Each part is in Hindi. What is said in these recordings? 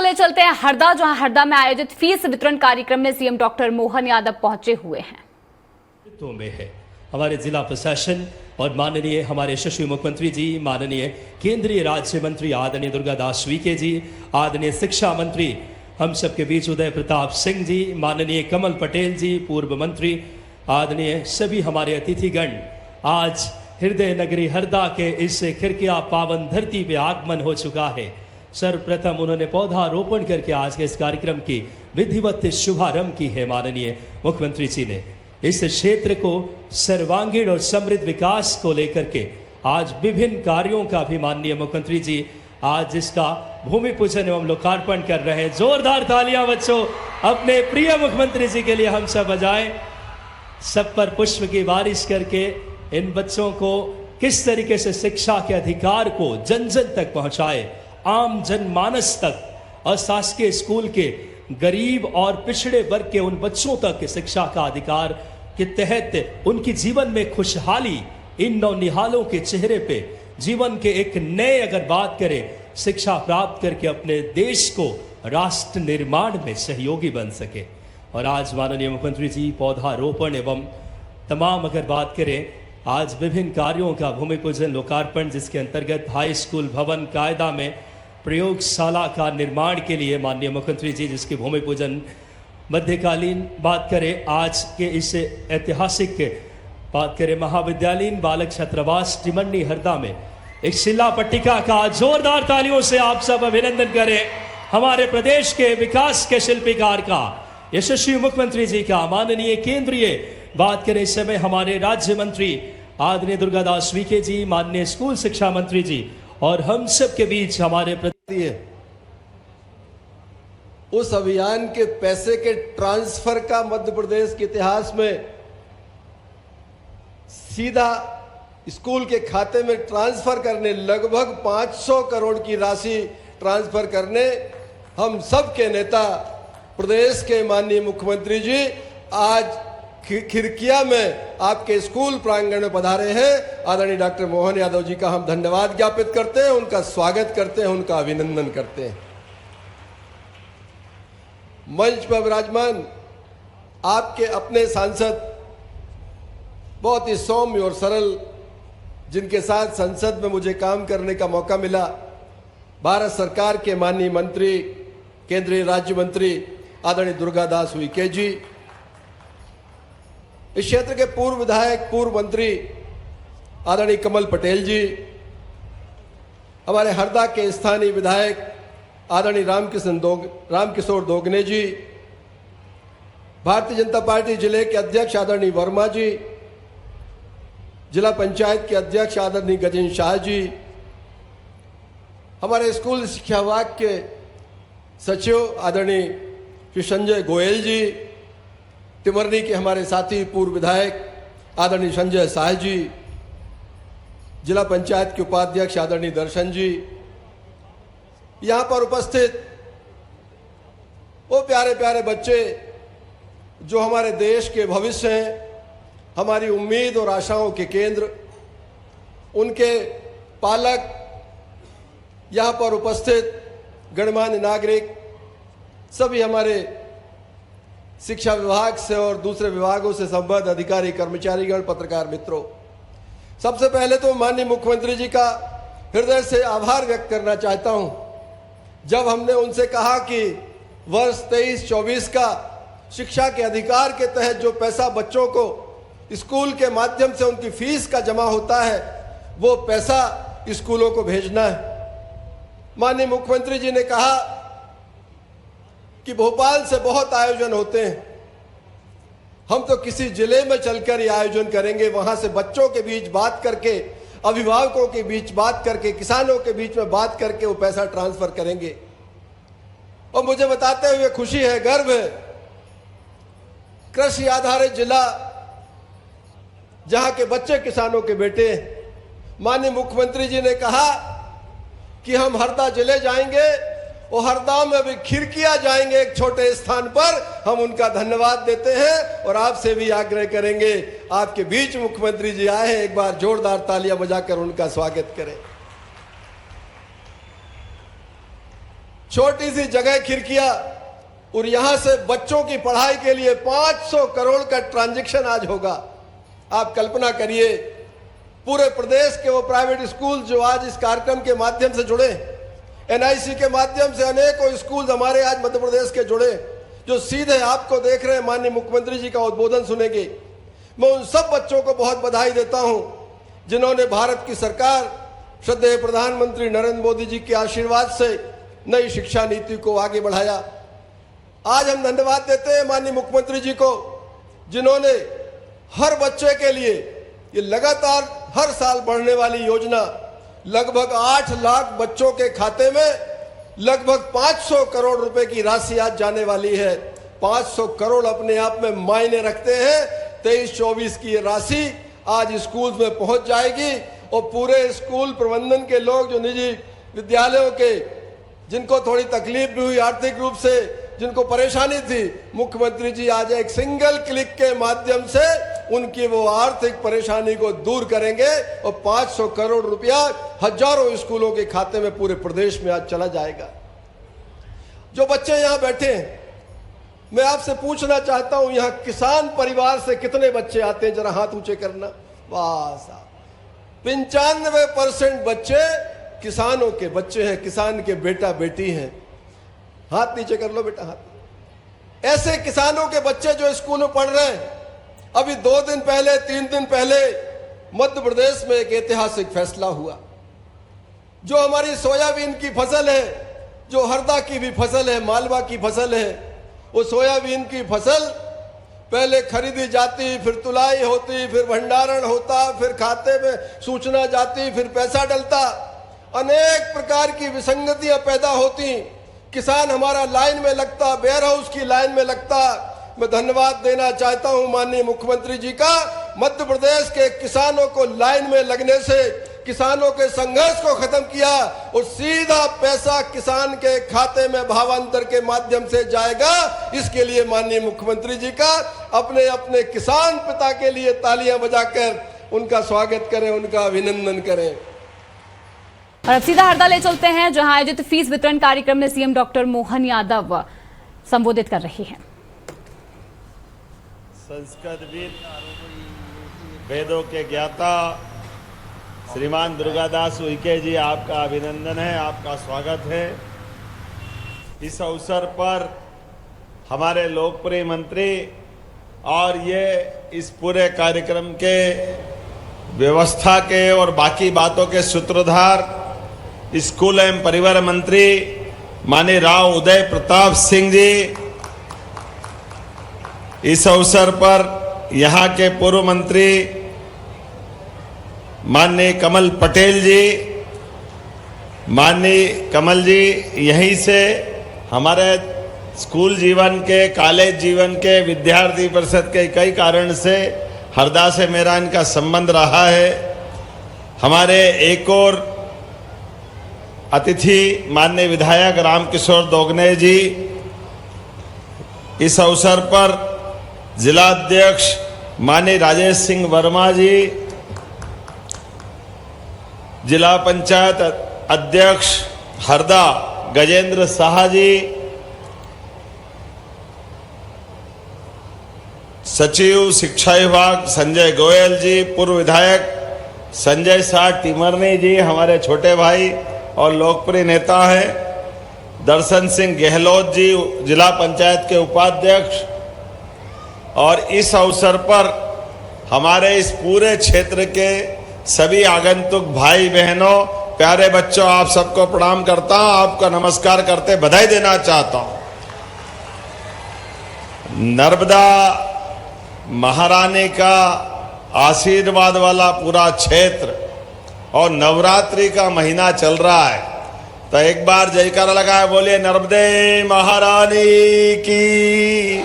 चले चलते हैं हरदा, जहां हरदा में आयोजित फीस वितरण कार्यक्रम में सीएम डॉक्टर मोहन यादव पहुंचे हुए हैं। तो में है हमारे जिला प्रशासन और माननीय हमारे यशस्वी मुख्यमंत्री जी, माननीय केंद्रीय राज्य मंत्री आदरणीय दुर्गादास उइके जी, आदरणीय शिक्षा मंत्री हम सबके बीच उदय प्रताप सिंह जी, माननीय कमल पटेल जी, पूर्व मंत्री, आदरणीय सभी हमारे अतिथिगण, आज हृदय नगरी हरदा के इस खिरकिया पावन धरती पे आगमन हो चुका है। सर्वप्रथम उन्होंने पौधारोपण करके आज के इस कार्यक्रम की विधिवत शुभारंभ की है। माननीय मुख्यमंत्री जी ने इस क्षेत्र को सर्वांगीण और समृद्ध विकास को लेकर के आज विभिन्न कार्यों का भी माननीय मुख्यमंत्री जी आज इसका भूमि पूजन एवं लोकार्पण कर रहे हैं। जोरदार तालियां बच्चों अपने प्रिय मुख्यमंत्री जी के लिए हम सब बजाएं। सब पर पुष्प की बारिश करके इन बच्चों को किस तरीके से शिक्षा के अधिकार को जन जन तक पहुंचाए, आम जनमानस तक, अशासकीय स्कूल के गरीब और पिछड़े वर्ग के उन बच्चों तक शिक्षा का अधिकार के तहत उनकी जीवन में खुशहाली, इन नौनिहालों के चेहरे पे जीवन के एक नए अगर बात करें, शिक्षा प्राप्त करके अपने देश को राष्ट्र निर्माण में सहयोगी बन सके। और आज माननीय मुख्यमंत्री जी पौधारोपण एवं तमाम अगर बात करें, आज विभिन्न कार्यों का भूमि पूजन लोकार्पण, जिसके अंतर्गत हाई स्कूल भवन कायदा में प्रयोगशाला का निर्माण के लिए माननीय मुख्यमंत्री जी जिसकी भूमि पूजन मध्यकालीन बात करें, आज के इस ऐतिहासिक बात करें महाविद्यालयीन बालक छात्रावास टिमंडी हरदा में एक शिला पट्टिका का जोरदार तालियों से आप सब अभिनंदन करें। हमारे प्रदेश के विकास के शिल्पकार का, यशस्वी मुख्यमंत्री जी का, माननीय केंद्रीय बात करें इस समय हमारे राज्य मंत्री आदरणीय दुर्गादास उइके जी, माननीय स्कूल शिक्षा मंत्री जी, और हम सब के बीच हमारे उस अभियान के पैसे के ट्रांसफर का मध्य प्रदेश के इतिहास में सीधा स्कूल के खाते में ट्रांसफर करने, लगभग 500 करोड़ की राशि ट्रांसफर करने हम सब के नेता प्रदेश के माननीय मुख्यमंत्री जी आज खिरकिया में आपके स्कूल प्रांगण में पधारे हैं। आदरणीय डॉक्टर मोहन यादव जी का हम धन्यवाद ज्ञापित करते हैं, उनका स्वागत करते हैं, उनका अभिनंदन करते हैं। मंच पर विराजमान आपके अपने सांसद, बहुत ही सौम्य और सरल, जिनके साथ संसद में मुझे काम करने का मौका मिला, भारत सरकार के माननीय मंत्री, केंद्रीय राज्य मंत्री आदरणीय दुर्गादास उइके जी, इस क्षेत्र के पूर्व विधायक, पूर्व मंत्री आदरणीय कमल पटेल जी, हमारे हरदा के स्थानीय विधायक आदरणीय रामकिशोर दोगने जी, भारतीय जनता पार्टी जिले के अध्यक्ष आदरणीय वर्मा जी, जिला पंचायत के अध्यक्ष आदरणीय गजेंद्र शाह जी, हमारे स्कूल शिक्षा विभाग के सचिव आदरणीय श्री संजय गोयल जी, टिमरनी के हमारे साथी पूर्व विधायक आदरणीय संजय शाह जी, जिला पंचायत के उपाध्यक्ष आदरणीय दर्शन जी, यहाँ पर उपस्थित वो प्यारे प्यारे बच्चे जो हमारे देश के भविष्य हैं, हमारी उम्मीद और आशाओं के केंद्र, उनके पालक, यहाँ पर उपस्थित गणमान्य नागरिक, सभी हमारे शिक्षा विभाग से और दूसरे विभागों से संबद्ध अधिकारी, कर्मचारीगण, पत्रकार मित्रों, सबसे पहले तो माननीय मुख्यमंत्री जी का हृदय से आभार व्यक्त करना चाहता हूं। जब हमने उनसे कहा कि वर्ष 23-24 का शिक्षा के अधिकार के तहत जो पैसा बच्चों को स्कूल के माध्यम से उनकी फीस का जमा होता है, वो पैसा स्कूलों को भेजना है। माननीय मुख्यमंत्री जी ने कहा कि भोपाल से बहुत आयोजन होते हैं, हम तो किसी जिले में चलकर ये आयोजन करेंगे, वहां से बच्चों के बीच बात करके, अभिभावकों के बीच बात करके, किसानों के बीच में बात करके वो पैसा ट्रांसफर करेंगे। और मुझे बताते हुए खुशी है, गर्व है, कृषि आधारित जिला जहां के बच्चे किसानों के बेटे, माननीय मुख्यमंत्री जी ने कहा कि हम हरदा जिले जाएंगे और हरदा में भी खिरकिया जाएंगे, एक छोटे स्थान पर। हम उनका धन्यवाद देते हैं और आपसे भी आग्रह करेंगे, आपके बीच मुख्यमंत्री जी आए हैं, एक बार जोरदार तालियां बजाकर उनका स्वागत करें। छोटी सी जगह खिड़कियां, और यहां से बच्चों की पढ़ाई के लिए 500 करोड़ का ट्रांजैक्शन आज होगा। आप कल्पना करिए, पूरे प्रदेश के वो प्राइवेट स्कूल जो आज इस कार्यक्रम के माध्यम से जुड़े, एनआईसी के माध्यम से अनेकों स्कूल हमारे आज मध्य प्रदेश के जुड़े, जो सीधे आपको देख रहे हैं, माननीय मुख्यमंत्री जी का उद्बोधन सुनेंगे। मैं उन सब बच्चों को बहुत बधाई देता हूं जिन्होंने भारत की सरकार, श्रद्धेय प्रधानमंत्री नरेंद्र मोदी जी के आशीर्वाद से नई शिक्षा नीति को आगे बढ़ाया। आज हम धन्यवाद देते हैं माननीय मुख्यमंत्री जी को, जिन्होंने हर बच्चे के लिए ये लगातार हर साल बढ़ने वाली योजना, लगभग 8 लाख बच्चों के खाते में लगभग 500 करोड़ रुपए की राशि आज जाने वाली है। 500 करोड़ अपने आप में मायने रखते हैं। 23-24 की ये राशि आज स्कूल में पहुंच जाएगी और पूरे स्कूल प्रबंधन के लोग, जो निजी विद्यालयों के, जिनको थोड़ी तकलीफ भी हुई आर्थिक रूप से, जिनको परेशानी थी, मुख्यमंत्री जी आज एक सिंगल क्लिक के माध्यम से उनकी वो आर्थिक परेशानी को दूर करेंगे और 500 करोड़ रुपया हजारों स्कूलों के खाते में पूरे प्रदेश में आज चला जाएगा। जो बच्चे यहां बैठे हैं, मैं आपसे पूछना चाहता हूं, यहां किसान परिवार से कितने बच्चे आते हैं? जरा हाथ ऊंचे करना। वाह साहब, 95% बच्चे किसानों के बच्चे हैं, किसान के बेटा बेटी हैं। हाथ नीचे कर लो बेटा, हाथ। ऐसे किसानों के बच्चे जो स्कूल में पढ़ रहे हैं, अभी 2 दिन पहले, 3 दिन पहले मध्य प्रदेश में एक ऐतिहासिक फैसला हुआ। जो हमारी सोयाबीन की फसल है, जो हरदा की भी फसल है, मालवा की फसल है, वो सोयाबीन की फसल पहले खरीदी जाती, फिर तुलाई होती, फिर भंडारण होता, फिर खाते में सूचना जाती, फिर पैसा डलता, अनेक प्रकार की विसंगतियां पैदा होती। किसान हमारा लाइन में लगता, वेयर हाउस की लाइन में लगता। मैं धन्यवाद देना चाहता हूं माननीय मुख्यमंत्री जी का, मध्य प्रदेश के किसानों को लाइन में लगने से किसानों के संघर्ष को खत्म किया और सीधा पैसा किसान के खाते में भावांतर के माध्यम से जाएगा। इसके लिए माननीय मुख्यमंत्री जी का अपने अपने किसान पिता के लिए तालियां बजाकर उनका स्वागत करें, उनका अभिनंदन करें। और अब सीधा हरदा ले चलते हैं, जहां आयोजित फीस वितरण कार्यक्रम में सीएम डॉक्टर मोहन यादव संबोधित कर रही हैं। संस्कृतविद, वेदों के ज्ञाता श्रीमान दुर्गादास उइके जी, आपका अभिनंदन है, आपका स्वागत है। इस अवसर पर हमारे लोकप्रिय मंत्री और ये इस पूरे कार्यक्रम के व्यवस्था के और बाकी बातों के सूत्रधार स्कूल एवं परिवार मंत्री माननीय राव उदय प्रताप सिंह जी, इस अवसर पर यहाँ के पूर्व मंत्री माननीय कमल पटेल जी, माननीय कमल जी यहीं से हमारे स्कूल जीवन के, कॉलेज जीवन के, विद्यार्थी परिषद के कई कारण से हरदा से मेरा इनका संबंध रहा है। हमारे एक और अतिथि माननीय विधायक रामकिशोर दोगने जी, इस अवसर पर जिलाध्यक्ष माननीय राजेश सिंह वर्मा जी, जिला पंचायत अध्यक्ष हरदा गजेंद्र शाह जी, सचिव शिक्षा विभाग संजय गोयल जी, पूर्व विधायक संजय शाह टिमरनी जी, हमारे छोटे भाई और लोकप्रिय नेता हैं, दर्शन सिंह गहलोत जी, जिला पंचायत के उपाध्यक्ष, और इस अवसर पर हमारे इस पूरे क्षेत्र के सभी आगंतुक भाई बहनों, प्यारे बच्चों, आप सबको प्रणाम करता हूं, आपका नमस्कार करते बधाई देना चाहता हूं। नर्मदा महारानी का आशीर्वाद वाला पूरा क्षेत्र और नवरात्रि का महीना चल रहा है, तो एक बार जयकारा लगाए, बोलिए नर्मदे महारानी की।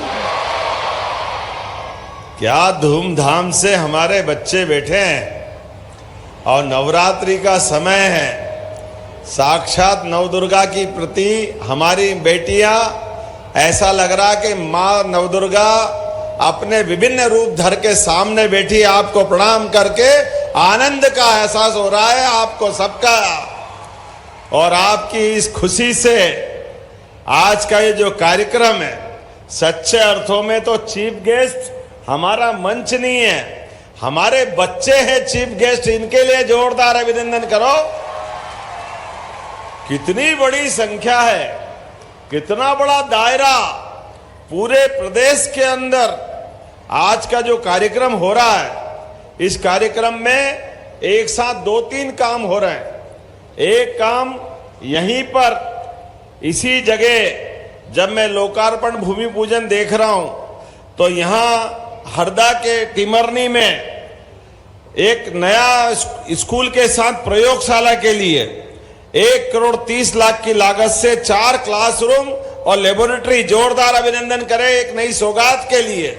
क्या धूमधाम से हमारे बच्चे बैठे हैं और नवरात्रि का समय है। साक्षात नवदुर्गा की प्रति हमारी बेटियां, ऐसा लग रहा कि मां नवदुर्गा अपने विभिन्न रूप धर के सामने बैठी, आपको प्रणाम करके आनंद का एहसास हो रहा है आपको सबका। और आपकी इस खुशी से आज का ये जो कार्यक्रम है, सच्चे अर्थों में तो चीफ गेस्ट हमारा मंच नहीं है, हमारे बच्चे हैं चीफ गेस्ट। इनके लिए जोरदार अभिनंदन करो। कितनी बड़ी संख्या है, कितना बड़ा दायरा, पूरे प्रदेश के अंदर आज का जो कार्यक्रम हो रहा है, इस कार्यक्रम में एक साथ 2-3 काम हो रहे हैं। एक काम यहीं पर इसी जगह जब मैं लोकार्पण भूमि पूजन देख रहा हूं, तो यहां हरदा के टिमरनी में एक नया स्कूल के साथ प्रयोगशाला के लिए 1,30 लाख की लागत से 4 क्लासरूम और लेबोरेटरी, जोरदार अभिनंदन करें एक नई सौगात के लिए।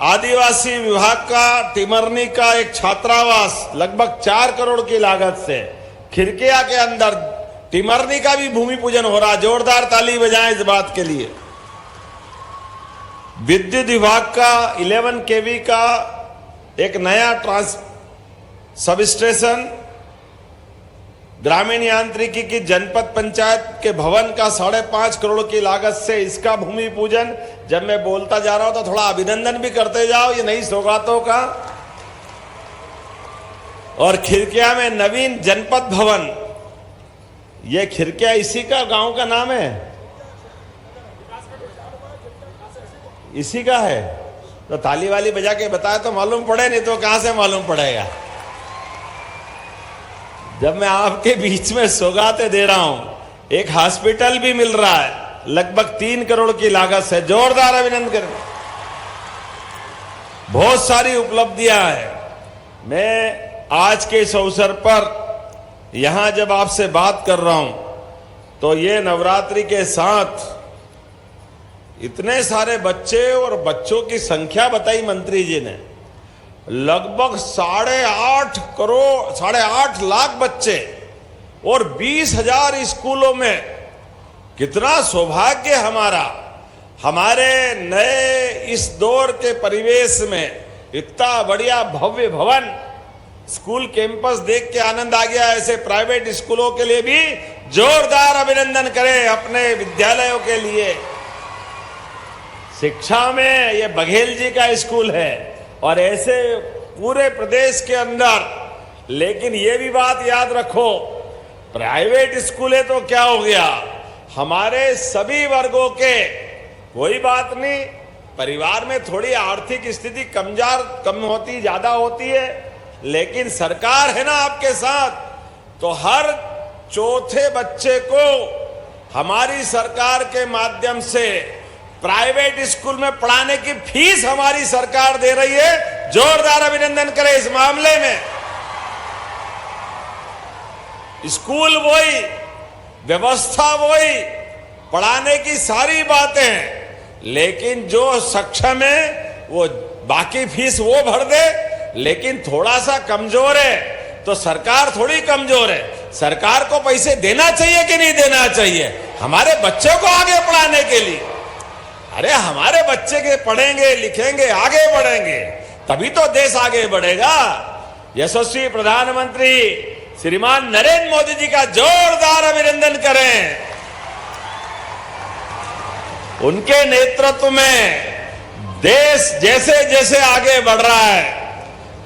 आदिवासी विभाग का टिमरनी का एक छात्रावास लगभग 4 करोड़ की लागत से खिरकिया के अंदर टिमरनी का भी भूमि पूजन हो रहा, जोरदार ताली बजाएं इस बात के लिए। विद्युत विभाग का 11 केवी का एक नया सब स्टेशन, ग्रामीण यांत्रिकी की जनपद पंचायत के भवन का 5.5 करोड़ की लागत से इसका भूमि पूजन। जब मैं बोलता जा रहा हूं तो थोड़ा अभिनंदन भी करते जाओ ये नई सौगातों का। और खिरकिया में नवीन जनपद भवन, ये खिरकिया इसी का गांव का नाम है, इसी का है। तो ताली वाली बजा के बताया तो मालूम पड़े, नहीं तो कहां से मालूम पड़ेगा। जब मैं आपके बीच में सौगातें दे रहा हूं, एक हॉस्पिटल भी मिल रहा है लगभग 3 करोड़ की लागत से, जोरदार अभिनंदन करें। बहुत सारी उपलब्धियां हैं। मैं आज के इस अवसर पर यहां जब आपसे बात कर रहा हूं, तो ये नवरात्रि के साथ इतने सारे बच्चे और बच्चों की संख्या बताई मंत्री जी ने, लगभग 8.5 लाख बच्चे और 20,000 स्कूलों में। कितना सौभाग्य हमारा, हमारे नए इस दौर के परिवेश में इतना बढ़िया भव्य भवन, स्कूल कैंपस देख के आनंद आ गया। ऐसे प्राइवेट स्कूलों के लिए भी जोरदार अभिनंदन करें, अपने विद्यालयों के लिए। शिक्षा में ये बघेल जी का स्कूल है और ऐसे पूरे प्रदेश के अंदर। लेकिन ये भी बात याद रखो, प्राइवेट स्कूल है तो क्या हो गया, हमारे सभी वर्गों के, कोई बात नहीं, परिवार में थोड़ी आर्थिक स्थिति कम होती ज्यादा होती है, लेकिन सरकार है ना आपके साथ। तो हर चौथे बच्चे को हमारी सरकार के माध्यम से प्राइवेट स्कूल में पढ़ाने की फीस हमारी सरकार दे रही है। जोरदार अभिनंदन करें इस मामले में। स्कूल वही, व्यवस्था वही, पढ़ाने की सारी बातें, लेकिन जो सक्षम है वो बाकी फीस वो भर दे। लेकिन थोड़ा सा कमजोर है तो सरकार थोड़ी कमजोर है, सरकार को पैसे देना चाहिए कि नहीं देना चाहिए हमारे बच्चों को आगे पढ़ाने के लिए। अरे हमारे बच्चे के पढ़ेंगे लिखेंगे आगे बढ़ेंगे तभी तो देश आगे बढ़ेगा। यशस्वी प्रधानमंत्री श्रीमान नरेंद्र मोदी जी का जोरदार अभिनंदन करें। उनके नेतृत्व में देश जैसे जैसे आगे बढ़ रहा है,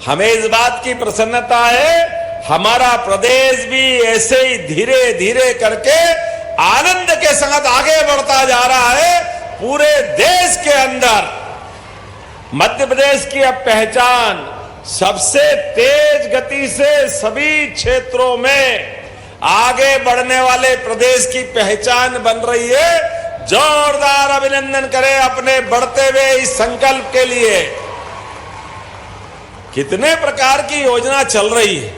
हमें इस बात की प्रसन्नता है, हमारा प्रदेश भी ऐसे ही धीरे धीरे करके आनंद के साथ आगे बढ़ता जा रहा है। पूरे देश के अंदर मध्य प्रदेश की अब पहचान सबसे तेज गति से सभी क्षेत्रों में आगे बढ़ने वाले प्रदेश की पहचान बन रही है। जोरदार अभिनंदन करें अपने बढ़ते हुए इस संकल्प के लिए। कितने प्रकार की योजना चल रही है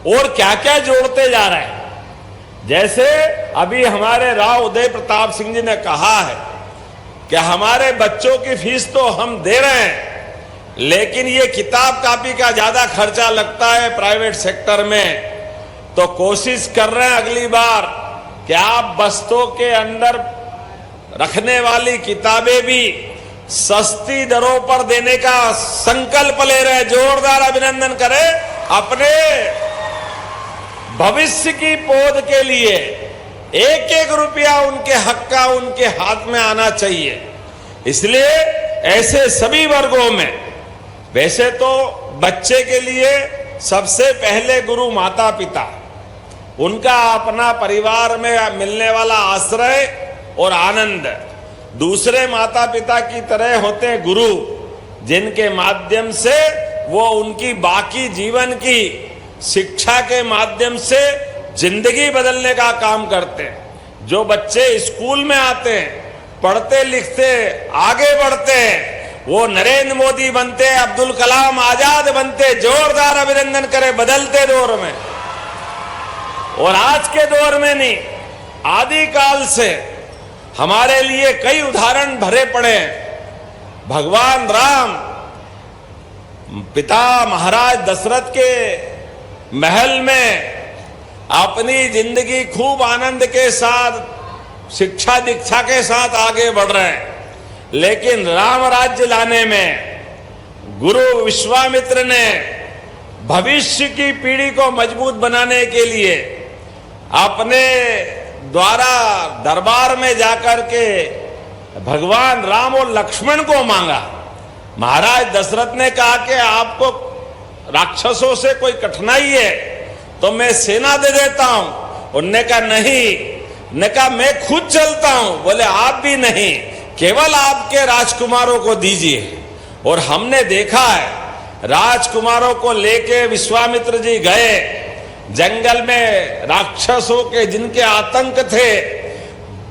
और क्या क्या जोड़ते जा रहे हैं। जैसे अभी हमारे राव उदय प्रताप सिंह जी ने कहा है कि हमारे बच्चों की फीस तो हम दे रहे हैं, लेकिन ये किताब कापी का ज्यादा खर्चा लगता है प्राइवेट सेक्टर में, तो कोशिश कर रहे हैं अगली बार कि आप बस्तों के अंदर रखने वाली किताबें भी सस्ती दरों पर देने का संकल्प ले रहे हैं। जोरदार अभिनंदन करें। अपने भविष्य की पौध के लिए एक एक रुपया उनके हक का उनके हाथ में आना चाहिए। इसलिए ऐसे सभी वर्गों में, वैसे तो बच्चे के लिए सबसे पहले गुरु माता पिता, उनका अपना परिवार में मिलने वाला आश्रय और आनंद। दूसरे माता पिता की तरह होते हैं गुरु, जिनके माध्यम से वो उनकी बाकी जीवन की शिक्षा के माध्यम से जिंदगी बदलने का काम करते हैं। जो बच्चे स्कूल में आते हैं, पढ़ते लिखते आगे बढ़ते हैं, वो नरेंद्र मोदी बनते, अब्दुल कलाम आजाद बनते। जोरदार अभिनंदन करें बदलते दौर में। और आज के दौर में नहीं, आदिकाल से हमारे लिए कई उदाहरण भरे पड़े हैं। भगवान राम पिता महाराज दशरथ के महल में अपनी जिंदगी खूब आनंद के साथ, शिक्षा दीक्षा के साथ आगे बढ़ रहे हैं। लेकिन राम राज्य लाने में गुरु विश्वामित्र ने भविष्य की पीढ़ी को मजबूत बनाने के लिए अपने द्वारा दरबार में जाकर के भगवान राम और लक्ष्मण को मांगा। महाराज दशरथ ने कहा कि आपको राक्षसों से कोई कठिनाई है तो मैं सेना दे देता हूं। उनने कहा नहीं, ने कहा मैं खुद चलता हूं। बोले आप भी नहीं, केवल आपके राजकुमारों को दीजिए। और हमने देखा है राजकुमारों को लेके विश्वामित्र जी गए जंगल में, राक्षसों के जिनके आतंक थे,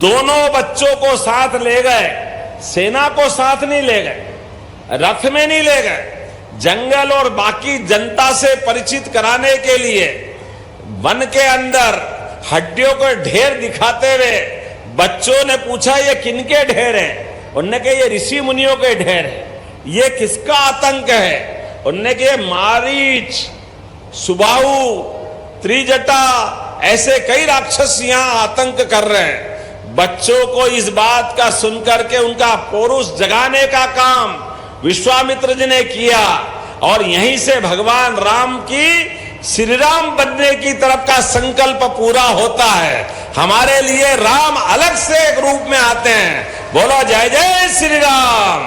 दोनों बच्चों को साथ ले गए, सेना को साथ नहीं ले गए, रथ में नहीं ले गए। जंगल और बाकी जनता से परिचित कराने के लिए वन के अंदर हड्डियों को ढेर दिखाते हुए बच्चों ने पूछा ये किनके ढेर हैं? उन्होंने कहा ये ऋषि मुनियों के ढेर है। ये किसका आतंक है? उन्होंने कहा मारीच, सुबाहु, त्रिजटा, ऐसे कई राक्षस यहां आतंक कर रहे हैं। बच्चों को इस बात का सुनकर के उनका पौरुष जगाने का काम विश्वामित्र जी ने किया। और यहीं से भगवान राम की श्री राम बनने की तरफ का संकल्प पूरा होता है। हमारे लिए राम अलग से एक रूप में आते हैं। बोलो जय जय श्री राम।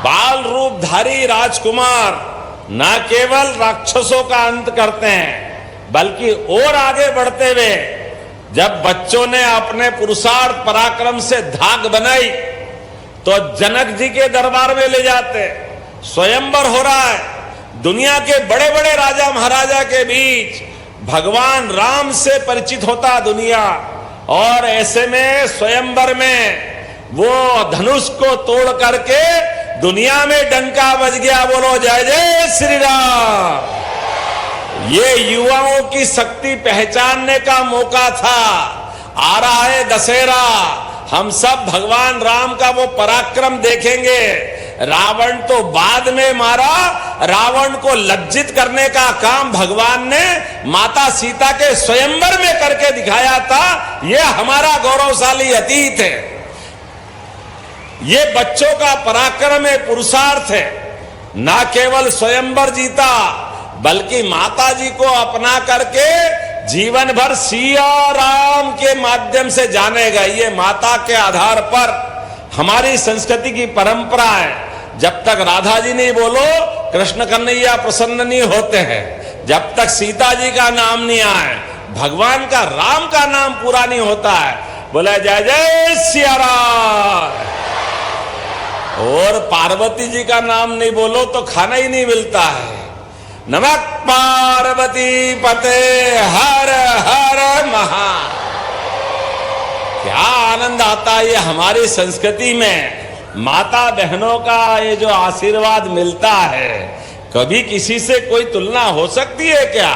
बाल रूपधारी राजकुमार न केवल राक्षसों का अंत करते हैं, बल्कि और आगे बढ़ते हुए जब बच्चों ने अपने पुरुषार्थ पराक्रम से धाक बनाई तो जनक जी के दरबार में ले जाते। स्वयंवर हो रहा है, दुनिया के बड़े बड़े राजा महाराजा के बीच भगवान राम से परिचित होता दुनिया। और ऐसे में स्वयंवर में वो धनुष को तोड़ करके दुनिया में डंका बज गया। बोलो जय जय श्री राम। ये युवाओं की शक्ति पहचानने का मौका था। आ रहा है दशहरा, हम सब भगवान राम का वो पराक्रम देखेंगे। रावण तो बाद में मारा, रावण को लज्जित करने का काम भगवान ने माता सीता के स्वयंवर में करके दिखाया था। ये हमारा गौरवशाली अतीत है। ये बच्चों का पराक्रम है, पुरुषार्थ है। ना केवल स्वयंवर जीता, बल्कि माता जी को अपना करके जीवन भर सिया राम के माध्यम से जाने गए। ये माता के आधार पर हमारी संस्कृति की परंपरा है। जब तक राधा जी नहीं बोलो कृष्ण कन्हैया प्रसन्न नहीं होते हैं। जब तक सीता जी का नाम नहीं आए, भगवान का राम का नाम पूरा नहीं होता है। बोला जय जय सिया राम। और पार्वती जी का नाम नहीं बोलो तो खाना ही नहीं मिलता है। नमः पार्वती पते हर हर महा। क्या आनंद आता है ये हमारी संस्कृति में। माता बहनों का ये जो आशीर्वाद मिलता है, कभी किसी से कोई तुलना हो सकती है क्या?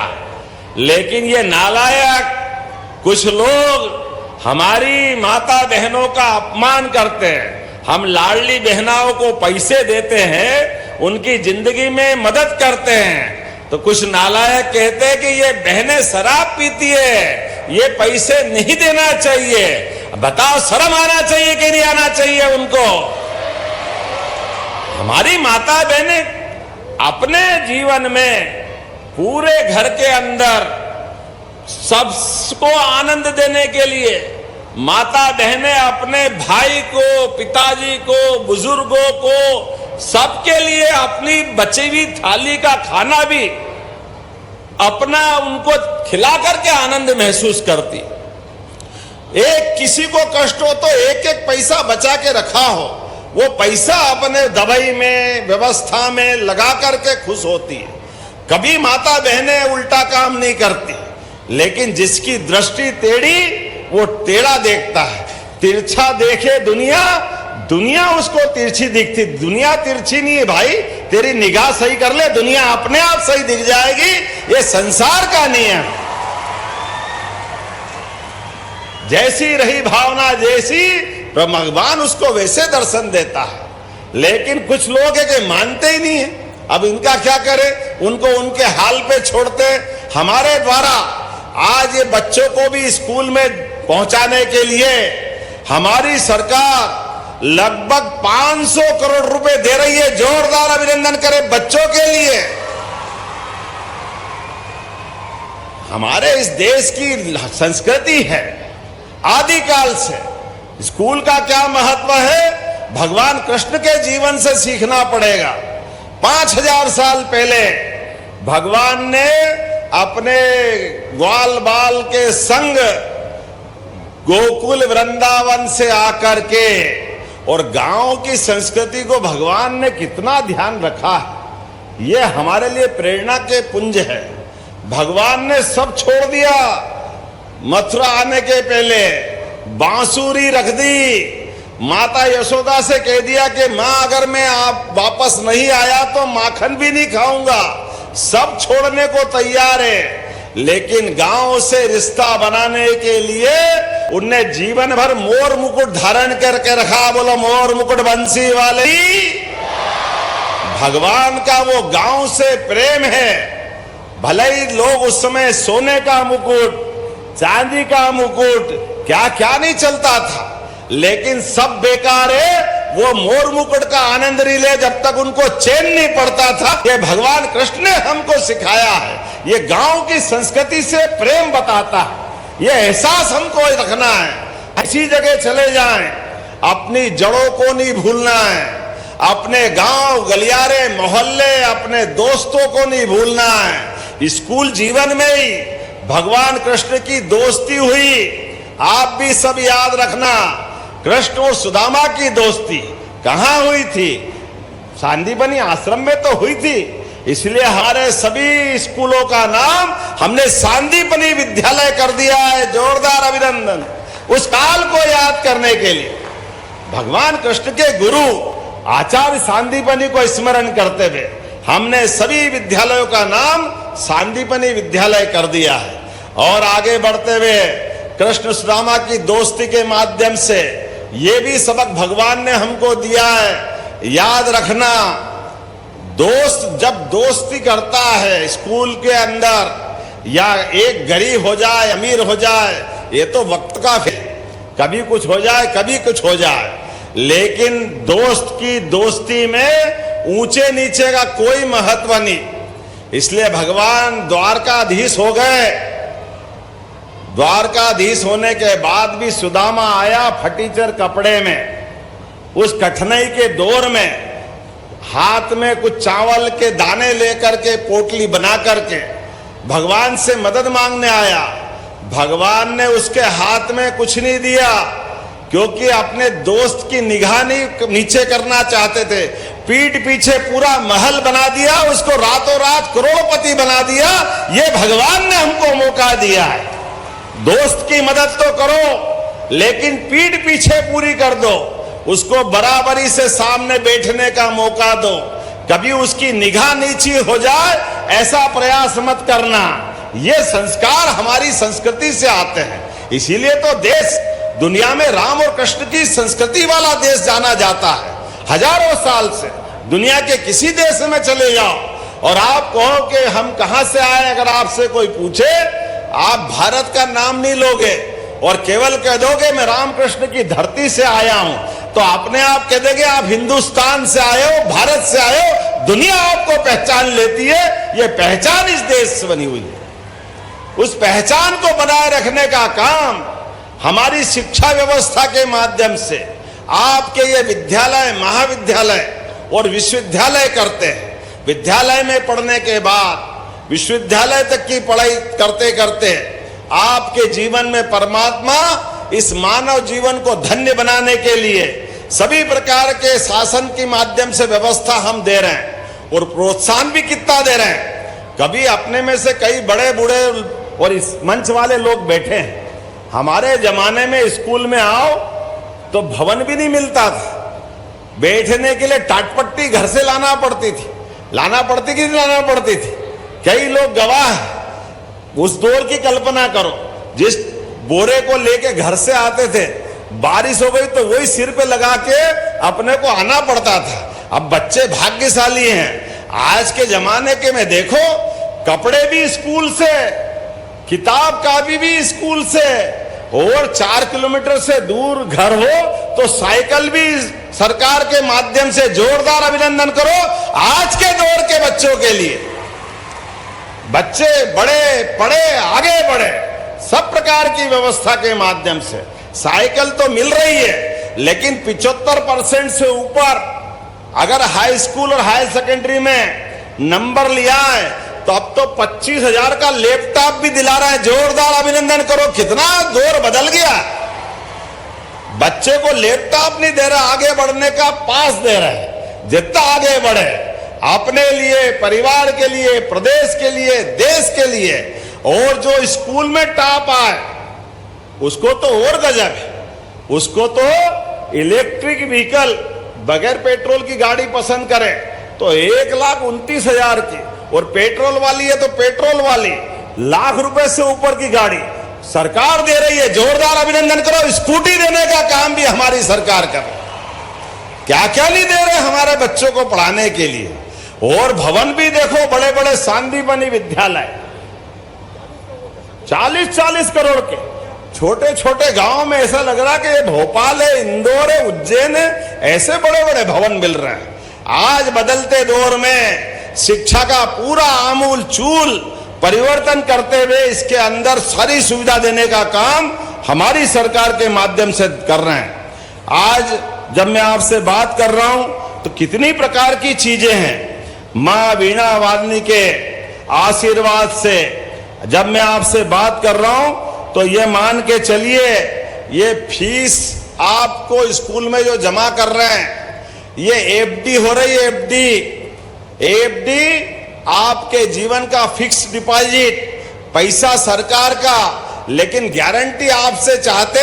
लेकिन ये नालायक कुछ लोग हमारी माता बहनों का अपमान करते हैं। हम लाडली बहनाओं को पैसे देते हैं, उनकी जिंदगी में मदद करते हैं, तो कुछ नालायक कहते हैं कि ये बहनें शराब पीती है, ये पैसे नहीं देना चाहिए। बताओ शर्म आना चाहिए कि नहीं आना चाहिए उनको? हमारी माता बहनें अपने जीवन में पूरे घर के अंदर सबको आनंद देने के लिए माता बहनें अपने भाई को, पिताजी को, बुजुर्गों को, सबके लिए अपनी बची हुई थाली का खाना भी अपना उनको खिला करके आनंद महसूस करती। एक किसी को कष्ट हो तो एक एक पैसा बचा के रखा हो, वो पैसा अपने दवाई में, व्यवस्था में लगा करके खुश होती है। कभी माता बहनें उल्टा काम नहीं करती, लेकिन जिसकी दृष्टि टेढ़ी वो टेढ़ा देखता है। तिरछा देखे दुनिया, दुनिया उसको तिरछी दिखती। दुनिया तिरछी नहीं है भाई, तेरी निगाह सही कर ले, दुनिया अपने आप सही दिख जाएगी। ये संसार का नियम। जैसी रही भावना, जैसी भगवान उसको वैसे दर्शन देता है। लेकिन कुछ लोग है कि मानते ही नहीं है। अब इनका क्या करें, उनको उनके हाल पे छोड़ते। हमारे द्वारा आज ये बच्चों को भी स्कूल में पहुंचाने के लिए हमारी सरकार लगभग 500 करोड़ रुपए दे रही है। जोरदार अभिनंदन करें बच्चों के लिए। हमारे इस देश की संस्कृति है आदिकाल से। स्कूल का क्या महत्व है, भगवान कृष्ण के जीवन से सीखना पड़ेगा। 5000 साल पहले भगवान ने अपने ग्वाल बाल के संग गोकुल वृंदावन से आकर के, और गांव की संस्कृति को भगवान ने कितना ध्यान रखा है, ये हमारे लिए प्रेरणा के पुंज है। भगवान ने सब छोड़ दिया। मथुरा आने के पहले बांसुरी रख दी। माता यशोदा से कह दिया कि मां अगर मैं आप वापस नहीं आया तो माखन भी नहीं खाऊंगा। सब छोड़ने को तैयार है, लेकिन गांव से रिश्ता बनाने के लिए उनने जीवन भर मोर मुकुट धारण करके रखा। बोलो मोर मुकुट बंसी वाली। भगवान का वो गांव से प्रेम है। भले ही लोग उस समय सोने का मुकुट, चांदी का मुकुट, क्या क्या नहीं चलता था, लेकिन सब बेकार है। वो मोर मुकुट का आनंद नहीं ले जब तक उनको चैन नहीं पड़ता था। ये भगवान कृष्ण ने हमको सिखाया है। ये गांव की संस्कृति से प्रेम बताता है। ये एहसास हमको रखना है। ऐसी जगह चले जाएं, अपनी जड़ों को नहीं भूलना है। अपने गांव, गलियारे, मोहल्ले, अपने दोस्तों को नहीं भूलना है। स्कूल जीवन में ही भगवान कृष्ण की दोस्ती हुई। आप भी सब याद रखना, कृष्ण और सुदामा की दोस्ती कहां हुई थी? सांदीपनी आश्रम में तो हुई थी। इसलिए हमारे सभी स्कूलों का नाम हमने सांदीपनी विद्यालय कर दिया है। जोरदार अभिनंदन। उस काल को याद करने के लिए भगवान कृष्ण के गुरु आचार्य सांदीपनी को स्मरण करते हुए हमने सभी विद्यालयों का नाम सांदीपनी विद्यालय कर दिया है। और आगे बढ़ते हुए कृष्ण सुदामा की दोस्ती के माध्यम से ये भी सबक भगवान ने हमको दिया है। याद रखना, दोस्त जब दोस्ती करता है स्कूल के अंदर, या एक गरीब हो जाए, अमीर हो जाए, ये तो वक्त का फिर, कभी कुछ हो जाए, कभी कुछ हो जाए, लेकिन दोस्त की दोस्ती में ऊंचे नीचे का कोई महत्व नहीं। इसलिए भगवान द्वारकाधीश हो गए। द्वारकाधीश होने के बाद भी सुदामा आया फटीचर कपड़े में। उस कठिनाई के दौर में हाथ में कुछ चावल के दाने लेकर के पोटली बना करके भगवान से मदद मांगने आया। भगवान ने उसके हाथ में कुछ नहीं दिया, क्योंकि अपने दोस्त की निगाह नहीं नीचे करना चाहते थे। पीठ पीछे पूरा महल बना दिया, उसको रातों रात करोड़पति बना दिया। ये भगवान ने हमको मौका दिया है। दोस्त की मदद तो करो, लेकिन पीठ पीछे पूरी कर दो। उसको बराबरी से सामने बैठने का मौका दो। कभी उसकी निगाह नीची हो जाए ऐसा प्रयास मत करना। ये संस्कार हमारी संस्कृति से आते हैं। इसीलिए तो देश दुनिया में राम और कृष्ण की संस्कृति वाला देश जाना जाता है। हजारों साल से दुनिया के किसी देश में चले जाओ और आप कहो कि हम कहां से आए, अगर आपसे कोई पूछे, आप भारत का नाम नहीं लोगे और केवल कह दोगे मैं रामकृष्ण की धरती से आया हूं, तो अपने आप कह देंगे आप हिंदुस्तान से आए हो, भारत से आए हो। दुनिया आपको पहचान लेती है। ये पहचान इस देश से बनी हुई है। उस पहचान को बनाए रखने का काम हमारी शिक्षा व्यवस्था के माध्यम से आपके ये विद्यालय, महाविद्यालय और विश्वविद्यालय करते हैं। विद्यालय में पढ़ने के बाद विश्वविद्यालय तक की पढ़ाई करते करते आपके जीवन में परमात्मा इस मानव जीवन को धन्य बनाने के लिए सभी प्रकार के शासन के माध्यम से व्यवस्था हम दे रहे हैं और प्रोत्साहन भी कितना दे रहे हैं। कभी अपने में से कई बड़े बूढ़े और इस मंच वाले लोग बैठे हैं, हमारे जमाने में स्कूल में आओ तो भवन भी नहीं मिलता था, बैठने के लिए टाटपट्टी घर से लाना पड़ती थी कि नहीं लाना पड़ती थी। कई लोग गवाह हैं, उस दौर की कल्पना करो, जिस बोरे को लेके घर से आते थे, बारिश हो गई तो वही सिर पे लगा के अपने को आना पड़ता था। अब बच्चे भाग्यशाली हैं, आज के जमाने के में देखो कपड़े भी स्कूल से, किताब कापी भी स्कूल से, और 4 किलोमीटर से दूर घर हो तो साइकिल भी सरकार के माध्यम से। जोरदार अभिनंदन करो आज के दौर के बच्चों के लिए। बच्चे बड़े पढ़े, आगे बढ़े, सब प्रकार की व्यवस्था के माध्यम से। साइकिल तो मिल रही है, लेकिन 75% से ऊपर अगर हाई स्कूल और हायर सेकेंडरी में नंबर लिया है तो अब तो 25,000 का लैपटॉप भी दिला रहा है। जोरदार अभिनंदन करो, कितना दौर बदल गया। बच्चे को लैपटॉप नहीं दे रहा, आगे बढ़ने का पास दे रहा है। जितना आगे बढ़े अपने लिए, परिवार के लिए, प्रदेश के लिए, देश के लिए, और जो स्कूल में टॉप आए उसको तो और गजब है, उसको तो इलेक्ट्रिक व्हीकल बगैर पेट्रोल की गाड़ी पसंद करे तो 1,29,000 की, और पेट्रोल वाली है तो पेट्रोल वाली ₹1,00,000 से ऊपर की गाड़ी सरकार दे रही है। जोरदार अभिनंदन करो। स्कूटी देने का काम भी हमारी सरकार कर रही है। क्या क्या नहीं दे रहे हमारे बच्चों को पढ़ाने के लिए। और भवन भी देखो, बड़े बड़े सांदीपनि विद्यालय 40-40 करोड़ के, छोटे छोटे गांव में ऐसा लग रहा कि ये भोपाल है, इंदौर है, उज्जैन है, ऐसे बड़े बड़े भवन मिल रहे हैं। आज बदलते दौर में शिक्षा का पूरा आमूल चूल परिवर्तन करते हुए इसके अंदर सारी सुविधा देने का काम हमारी सरकार के माध्यम से कर रहे हैं। आज जब मैं आपसे बात कर रहा हूं तो कितनी प्रकार की चीजें हैं। मां वीणा वादनी के आशीर्वाद से जब मैं आपसे बात कर रहा हूं तो ये मान के चलिए, ये फीस आपको स्कूल में जो जमा कर रहे हैं ये एफडी हो रही है। एफडी आपके जीवन का फिक्स डिपॉजिट, पैसा सरकार का, लेकिन गारंटी आपसे चाहते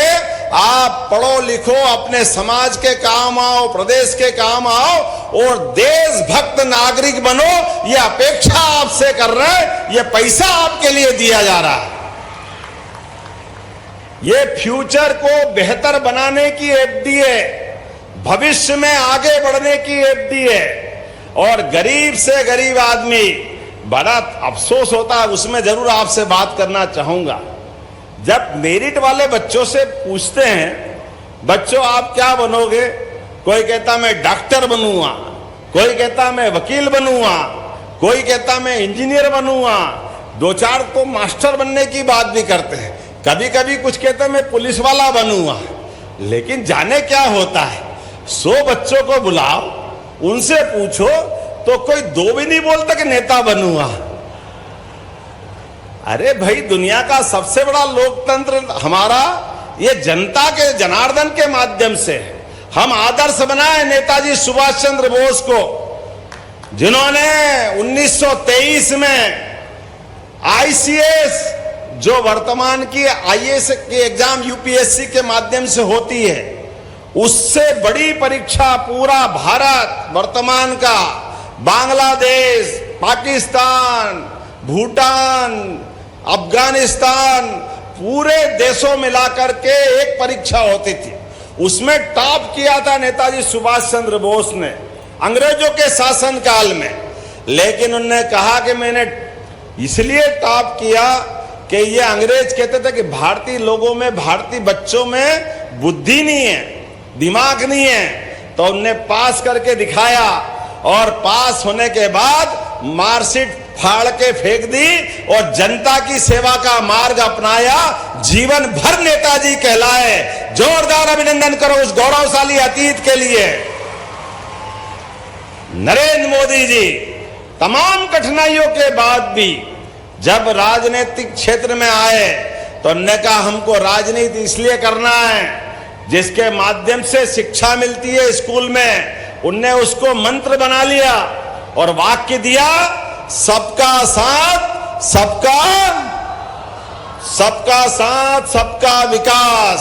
आप पढ़ो लिखो, अपने समाज के काम आओ, प्रदेश के काम आओ और देशभक्त नागरिक बनो। ये अपेक्षा आपसे कर रहे हैं, ये पैसा आपके लिए दिया जा रहा है। ये फ्यूचर को बेहतर बनाने की एफडी है, भविष्य में आगे बढ़ने की एफडी है। और गरीब से गरीब आदमी, बड़ा अफसोस होता है, उसमें जरूर आपसे बात करना चाहूंगा। जब मेरिट वाले बच्चों से पूछते हैं, बच्चों आप क्या बनोगे, कोई कहता मैं डॉक्टर बनूंगा, कोई कहता मैं वकील बनूंगा, कोई कहता मैं इंजीनियर बनूंगा, 2-4 तो मास्टर बनने की बात भी करते हैं, कभी कभी कुछ कहते हैं मैं पुलिस वाला बनूंगा। लेकिन जाने क्या होता है, 100 बच्चों को बुलाओ, उनसे पूछो तो कोई 2 भी नहीं बोलता कि नेता बनूंगा। अरे भाई, दुनिया का सबसे बड़ा लोकतंत्र हमारा ये जनता के जनार्दन के माध्यम से। हम आदर्श बनाए नेताजी सुभाष चंद्र बोस को, जिन्होंने 1923 में आईसीएस, जो वर्तमान की आईएएस की एग्जाम यूपीएससी के माध्यम से होती है, उससे बड़ी परीक्षा पूरा भारत वर्तमान का, बांग्लादेश, पाकिस्तान, भूटान, अफगानिस्तान, पूरे देशों मिलाकर के एक परीक्षा होती थी। उसमें टॉप किया था नेताजी सुभाष चंद्र बोस ने अंग्रेजों के शासन काल में। लेकिन उन्होंने कहा कि मैंने इसलिए टॉप किया कि ये अंग्रेज कहते थे कि भारतीय लोगों में, भारतीय बच्चों में बुद्धि नहीं है, दिमाग नहीं है। तो उनने पास करके दिखाया और पास होने के बाद मार्कशीट फाड़ के फेंक दी और जनता की सेवा का मार्ग अपनाया। जीवन भर नेताजी कहलाए। जोरदार अभिनंदन करो उस गौरवशाली अतीत के लिए। नरेंद्र मोदी जी तमाम कठिनाइयों के बाद भी जब राजनीतिक क्षेत्र में आए तो उन्होंने कहा हमको राजनीति इसलिए करना है जिसके माध्यम से शिक्षा मिलती है स्कूल में। उनने उसको मंत्र बना लिया और वाक्य दिया, सबका साथ सबका विकास,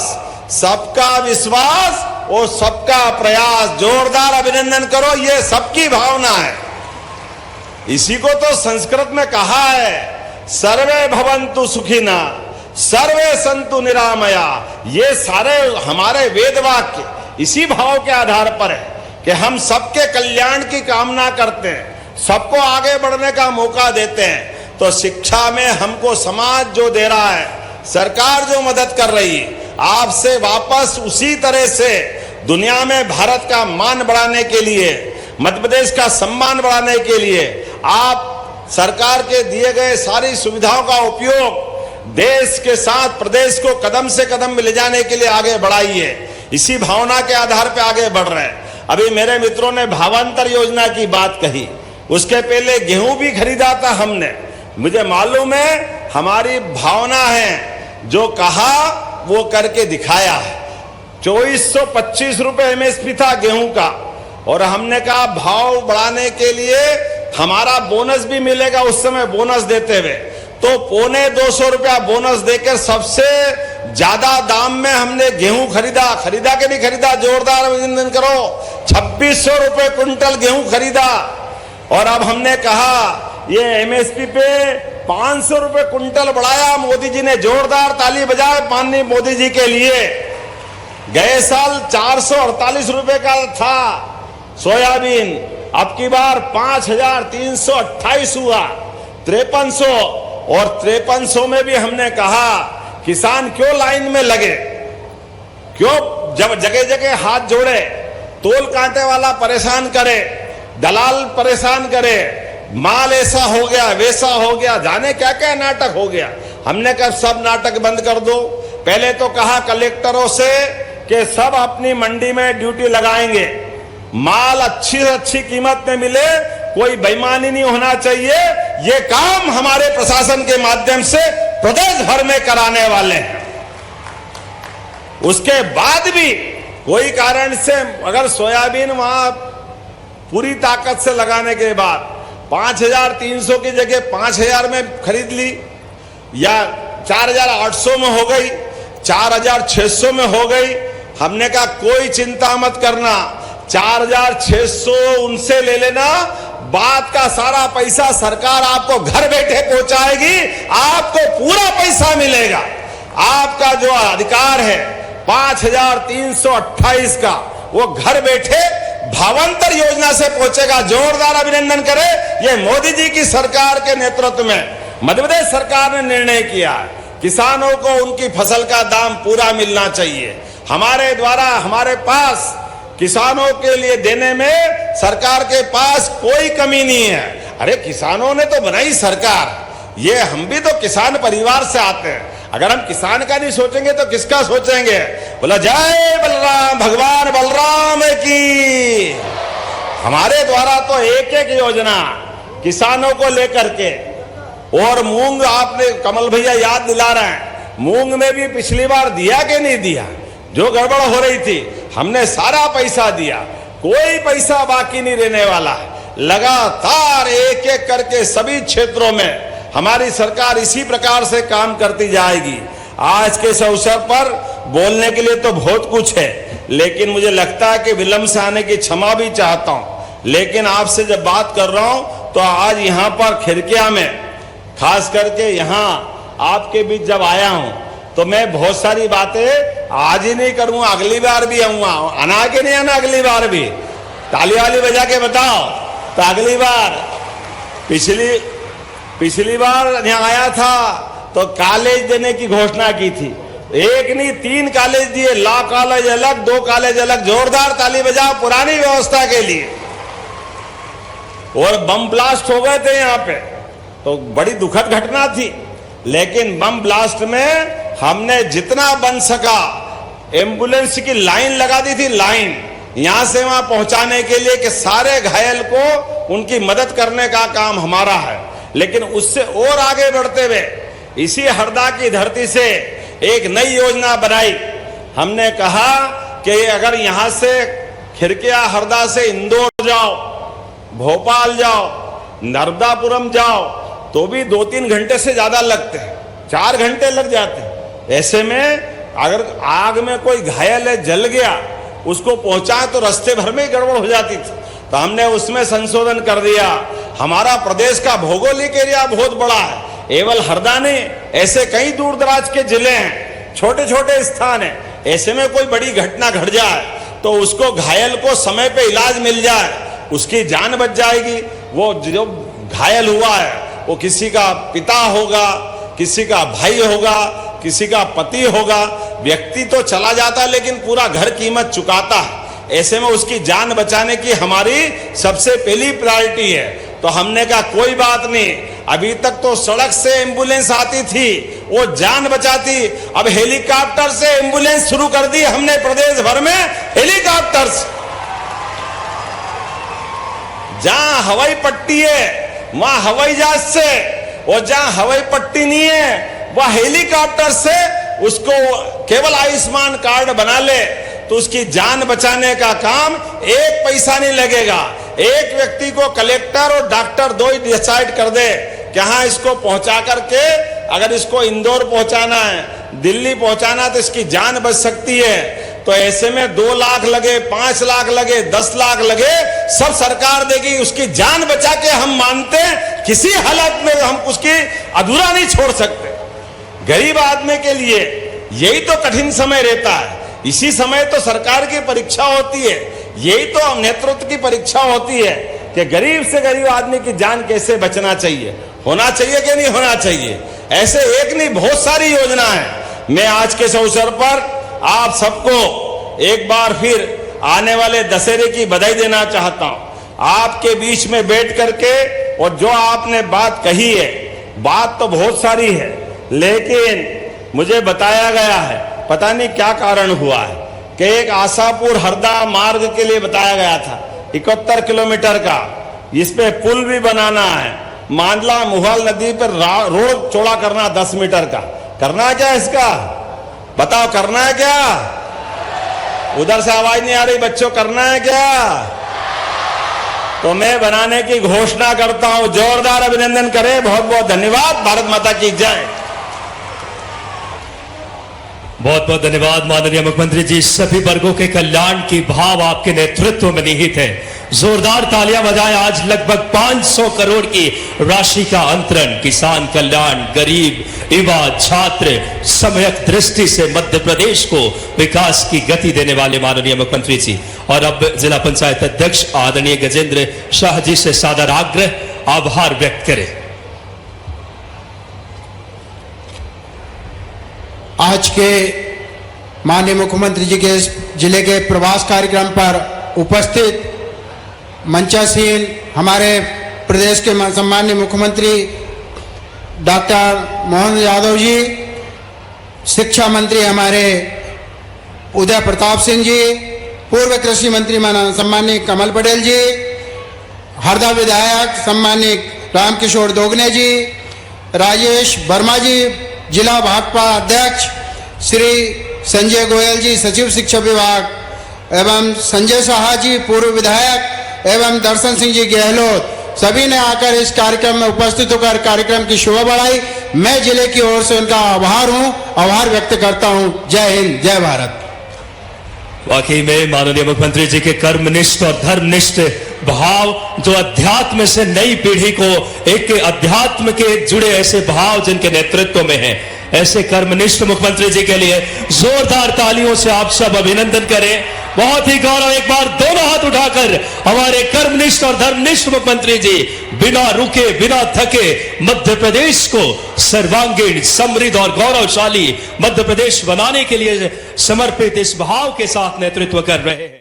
सबका विश्वास और सबका प्रयास। जोरदार अभिनंदन करो, ये सबकी भावना है। इसी को तो संस्कृत में कहा है, सर्वे भवन्तु सुखिना सर्वे सन्तु निरामया। ये सारे हमारे वेद वाक्य इसी भाव के आधार पर है कि हम सबके कल्याण की कामना करते हैं, सबको आगे बढ़ने का मौका देते हैं। तो शिक्षा में हमको समाज जो दे रहा है, सरकार जो मदद कर रही है, आपसे वापस उसी तरह से दुनिया में भारत का मान बढ़ाने के लिए, मध्य प्रदेश का सम्मान बढ़ाने के लिए आप सरकार के दिए गए सारी सुविधाओं का उपयोग देश के साथ प्रदेश को कदम से कदम में ले जाने के लिए आगे बढ़ाइए। इसी भावना के आधार पर आगे बढ़ रहे हैं। अभी मेरे मित्रों ने भावांतर योजना की बात कही, उसके पहले गेहूं भी खरीदा था हमने। मुझे मालूम है हमारी भावना है, जो कहा वो करके दिखाया है। 2425 रुपए MSP था गेहूं का, और हमने कहा भाव बढ़ाने के लिए हमारा बोनस भी मिलेगा। उस समय बोनस देते हुए तो 250 रुपया बोनस देकर सबसे ज्यादा दाम में हमने गेहूं खरीदा कि नहीं खरीदा? जोरदार अभिनंदन करो। 2600 रुपए क्विंटल गेहूं खरीदा। और अब हमने कहा ये MSP पे 500 रुपए क्विंटल बढ़ाया। मोदी जी ने जोरदार ताली बजाए माननीय मोदी जी के लिए। गए साल 448 रुपए का था सोयाबीन, अब की बार 5328 हुआ, 5300। और 5300 में भी हमने कहा किसान क्यों लाइन में लगे, क्यों जब जगह जगह हाथ जोड़े, तोल कांटे वाला परेशान करे, दलाल परेशान करे, माल ऐसा हो गया वैसा हो गया, जाने क्या क्या नाटक हो गया। हमने कहा सब नाटक बंद कर दो। पहले तो कहा कलेक्टरों से कि सब अपनी मंडी में ड्यूटी लगाएंगे, माल अच्छी से अच्छी कीमत में मिले, कोई बेईमानी नहीं होना चाहिए। ये काम हमारे प्रशासन के माध्यम से प्रदेश भर में कराने वाले हैं। उसके बाद भी कोई कारण से अगर सोयाबीन वहां पूरी ताकत से लगाने के बाद 5300 की जगह 5000 में खरीद ली, या 4800 में हो गई, 4600 में हो गई, हमने कहा कोई चिंता मत करना, 4600 उनसे ले लेना, बात का सारा पैसा सरकार आपको घर बैठे पहुंचाएगी, आपको पूरा पैसा मिलेगा। आपका जो अधिकार है 5328 का, वो घर बैठे भावांतर योजना से पहुंचेगा। जोरदार अभिनंदन करें। ये मोदी जी की सरकार के नेतृत्व में मध्य प्रदेश सरकार ने निर्णय किया, किसानों को उनकी फसल का दाम पूरा मिलना चाहिए। हमारे द्वारा हमारे पास किसानों के लिए देने में सरकार के पास कोई कमी नहीं है। अरे किसानों ने तो बनाई सरकार, ये हम भी तो किसान परिवार से आते हैं। अगर हम किसान का नहीं सोचेंगे तो किसका सोचेंगे? बोला जय बलराम, भगवान बलराम की। हमारे द्वारा तो एक एक योजना किसानों को लेकर के, और मूंग आपने कमल भैया याद दिला रहे हैं, मूंग में भी पिछली बार दिया कि नहीं दिया? जो गड़बड़ हो रही थी हमने सारा पैसा दिया, कोई पैसा बाकी नहीं रहने वाला है। लगातार एक एक करके सभी क्षेत्रों में हमारी सरकार इसी प्रकार से काम करती जाएगी। आज के इस अवसर पर बोलने के लिए तो बहुत कुछ है, लेकिन मुझे लगता है कि विलंब से आने की क्षमा भी चाहता हूं। लेकिन आपसे जब बात कर रहा हूं तो आज यहां पर खिड़किया में, खास करके यहां आपके बीच जब आया हूं तो मैं बहुत सारी बातें आज ही नहीं करूंगा, अगली बार भी आऊंगा। आना के नहीं आना अगली बार भी? ताली वाली बजा के बताओ। तो अगली बार, पिछली बार यहाँ आया था तो कॉलेज देने की घोषणा की थी। एक नहीं 3 कॉलेज दिए, लॉ कॉलेज अलग, 2 कॉलेज अलग। जोरदार ताली बजाओ पुरानी व्यवस्था के लिए। और बम ब्लास्ट हो गए थे यहाँ पे, तो बड़ी दुखद घटना थी। लेकिन बम ब्लास्ट में हमने जितना बन सका एम्बुलेंस की लाइन लगा दी थी, लाइन यहां से वहां पहुंचाने के लिए कि सारे घायल को उनकी मदद करने का काम हमारा है। लेकिन उससे और आगे बढ़ते हुए इसी हरदा की धरती से एक नई योजना बनाई। हमने कहा कि अगर यहां से खिरकिया हरदा से इंदौर जाओ, भोपाल जाओ, नर्मदापुरम जाओ तो भी 2-3 घंटे से ज्यादा लगते हैं, 4 घंटे लग जाते हैं। ऐसे में अगर आग में कोई घायल है, जल गया, उसको पहुंचाए तो रास्ते भर में ही गड़बड़ हो जाती थी। तो हमने उसमें संशोधन कर दिया। हमारा प्रदेश का भौगोलिक एरिया बहुत बड़ा है, केवल हरदा नहीं, ऐसे कई दूर दराज के जिले हैं, छोटे छोटे स्थान हैं। ऐसे में कोई बड़ी घटना घट जाए तो उसको घायल को समय पे इलाज मिल जाए, उसकी जान बच जाएगी। वो जो घायल हुआ है वो किसी का पिता होगा, किसी का भाई होगा, किसी का पति होगा। व्यक्ति तो चला जाता है लेकिन पूरा घर कीमत चुकाता है। ऐसे में उसकी जान बचाने की हमारी सबसे पहली प्रायोरिटी है। तो हमने कहा कोई बात नहीं, अभी तक तो सड़क से एम्बुलेंस आती थी, वो जान बचाती, अब हेलीकॉप्टर से एम्बुलेंस शुरू कर दी हमने प्रदेश भर में। हेलीकॉप्टर जहां हवाई पट्टी है वहां हवाई जहाज से, और जहां हवाई पट्टी नहीं है वह हेलीकॉप्टर से उसको केवल आयुष्मान कार्ड बना ले तो उसकी जान बचाने का काम 1 पैसा नहीं लगेगा। एक व्यक्ति को कलेक्टर और डॉक्टर 2 ही डिसाइड कर दे कि हाँ इसको पहुंचा करके, अगर इसको इंदौर पहुंचाना है, दिल्ली पहुंचाना है तो इसकी जान बच सकती है। तो ऐसे में 2 लाख लगे, 5 लाख लगे, 10 लाख लगे, सब सरकार देगी, उसकी जान बचा के हम मानते हैं किसी हालत में हम उसकी अधूरा नहीं छोड़ सकते। गरीब आदमी के लिए यही तो कठिन समय रहता है, इसी समय तो सरकार की परीक्षा होती है, यही तो नेतृत्व की परीक्षा होती है कि गरीब से गरीब आदमी की जान कैसे बचना चाहिए, होना चाहिए कि नहीं होना चाहिए। ऐसे एक नहीं बहुत सारी योजना है। मैं आज के इस अवसर पर आप सबको एक बार फिर आने वाले दशहरे की बधाई देना चाहता हूं। आपके बीच में बैठ करके, और जो आपने बात कही है, बात तो बहुत सारी है, लेकिन मुझे बताया गया है, पता नहीं क्या कारण हुआ है, कि एक आशापुर हरदा मार्ग के लिए बताया गया था 71 किलोमीटर का, इस पे पुल भी बनाना है, मांडला मुहाल नदी पर रोड चौड़ा करना 10 मीटर का। करना क्या इसका बताओ, करना है क्या? उधर से आवाज नहीं आ रही बच्चों, करना है क्या? तो मैं बनाने की घोषणा करता हूं, जोरदार अभिनंदन करें। बहुत बहुत धन्यवाद। भारत माता की जय। बहुत बहुत धन्यवाद माननीय मुख्यमंत्री जी। सभी वर्गों के कल्याण की भाव आपके नेतृत्व में निहित है। जोरदार तालियां बजाएं। आज लगभग 500 करोड़ की राशि का अंतरण किसान कल्याण, गरीब, युवा, छात्र, सम्यक दृष्टि से मध्य प्रदेश को विकास की गति देने वाले माननीय मुख्यमंत्री जी। और अब जिला पंचायत अध्यक्ष आदरणीय गजेंद्र शाह जी से सादर आग्रह, आभार व्यक्त करें। आज के माननीय मुख्यमंत्री जी के जिले के प्रवास कार्यक्रम पर उपस्थित मंचासीन हमारे प्रदेश के सम्माननीय मुख्यमंत्री डॉक्टर मोहन यादव जी, शिक्षा मंत्री हमारे उदय प्रताप सिंह जी, पूर्व कृषि मंत्री सम्माननीय कमल पटेल जी, हरदा विधायक सम्माननीय रामकिशोर दोगने जी, राजेश वर्मा जी, जिला भाजपा अध्यक्ष श्री संजय गोयल जी, सचिव शिक्षा विभाग, एवं संजय साहा जी, पूर्व विधायक, एवं दर्शन सिंह जी गहलोत, सभी ने आकर इस कार्यक्रम में उपस्थित होकर कार्यक्रम की शोभा बढ़ाई। मैं जिले की ओर से उनका आभार व्यक्त करता हूं। जय हिंद, जय भारत। वाकई में माननीय मुख्यमंत्री जी के कर्मनिष्ठ और धर्मनिष्ठ भाव, जो अध्यात्म से नई पीढ़ी को एक अध्यात्म के जुड़े ऐसे भाव जिनके नेतृत्व में है, ऐसे कर्मनिष्ठ मुख्यमंत्री जी के लिए जोरदार तालियों से आप सब अभिनंदन करें। बहुत ही गौरव। एक बार दोनों हाथ उठाकर हमारे कर्मनिष्ठ और धर्मनिष्ठ मुख्यमंत्री जी बिना रुके बिना थके मध्य प्रदेश को सर्वांगीण, समृद्ध और गौरवशाली मध्य प्रदेश बनाने के लिए समर्पित इस भाव के साथ नेतृत्व कर रहे हैं।